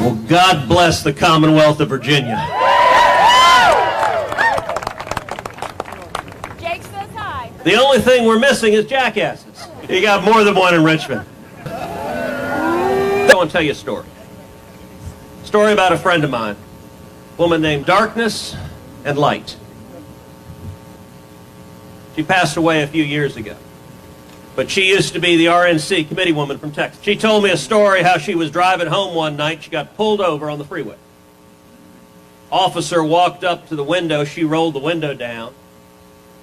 Well, God bless the Commonwealth of Virginia. Jake says hi. The only thing we're missing is jackasses. You got more than one in Richmond. I want to tell you a story. A story about a friend of mine, a woman named Darkness and Light. She passed away a few years ago. But she used to be the RNC committee woman from Texas. She told me a story how she was driving home one night. She got pulled over on the freeway. Officer walked up to the window. She rolled the window down.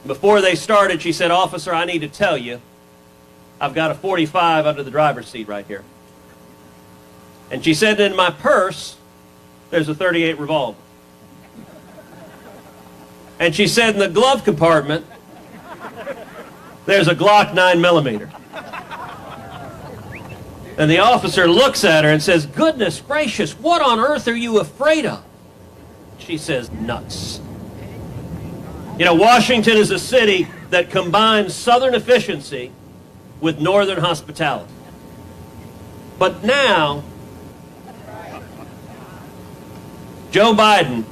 Before they started, she said, "Officer, I need to tell you, I've got a .45 under the driver's seat right here." And she said, "In my purse, there's a .38 revolver." And she said, "In the glove compartment, there's a Glock 9mm. And the officer looks at her and says, "Goodness gracious, what on earth are you afraid of?" She says, "Nuts." You know, Washington is a city that combines Southern efficiency with Northern hospitality. But now, Joe Biden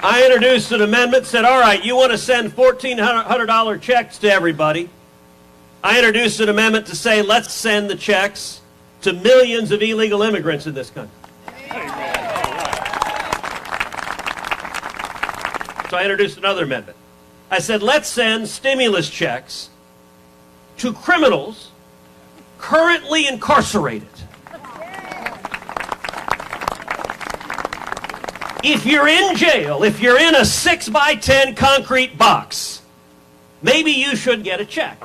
I introduced an amendment, said, all right, you want to send $1,400 checks to everybody. I introduced an amendment to say, let's send the checks to millions of illegal immigrants in this country. So I introduced another amendment. I said, let's send stimulus checks to criminals currently incarcerated. If you're in jail, if you're in a 6x10 concrete box, maybe you should get a check.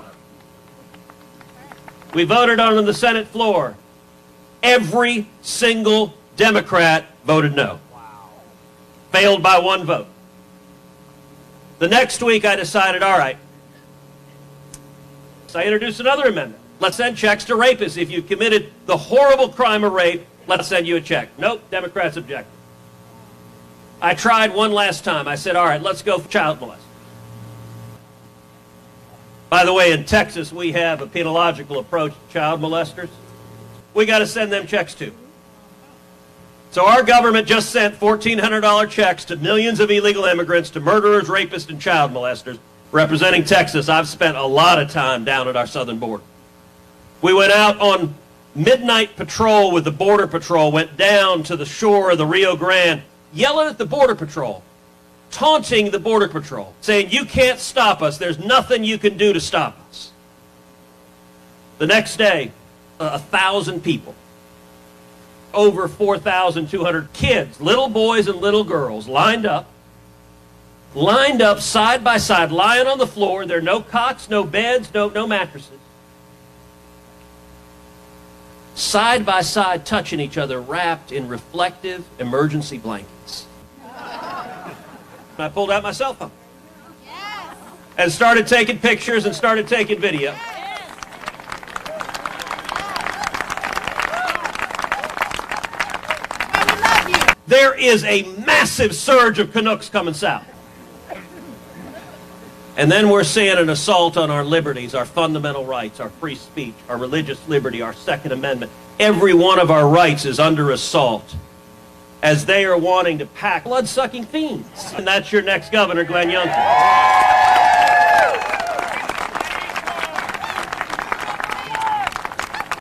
We voted on it on the Senate floor. Every single Democrat voted no. Failed by one vote. The next week I decided, all right. So I introduced another amendment. Let's send checks to rapists. If you committed the horrible crime of rape, let's send you a check. Nope, Democrats objected. I tried one last time. I said, all right, let's go for child molesters. By the way, in Texas, we have a penological approach to child molesters. We got to send them checks too. So our government just sent $1,400 checks to millions of illegal immigrants, to murderers, rapists, and child molesters. Representing Texas, I've spent a lot of time down at our southern border. We went out on midnight patrol with the Border Patrol, went down to the shore of the Rio Grande, yelling at the Border Patrol, taunting the Border Patrol, saying, you can't stop us. There's nothing you can do to stop us. The next day, 1,000 people, over 4,200 kids, little boys and little girls, lined up side by side, lying on the floor. There are no cots, no beds, no mattresses. Side by side, touching each other, wrapped in reflective emergency blankets. And I pulled out my cell phone. Yes. And started taking pictures and started taking video. Yes. We love you. There is a massive surge of Canucks coming south. And then we're seeing an assault on our liberties, our fundamental rights, our free speech, our religious liberty, our Second Amendment. Every one of our rights is under assault as they are wanting to pack blood-sucking fiends. And that's your next governor, Glenn Youngkin.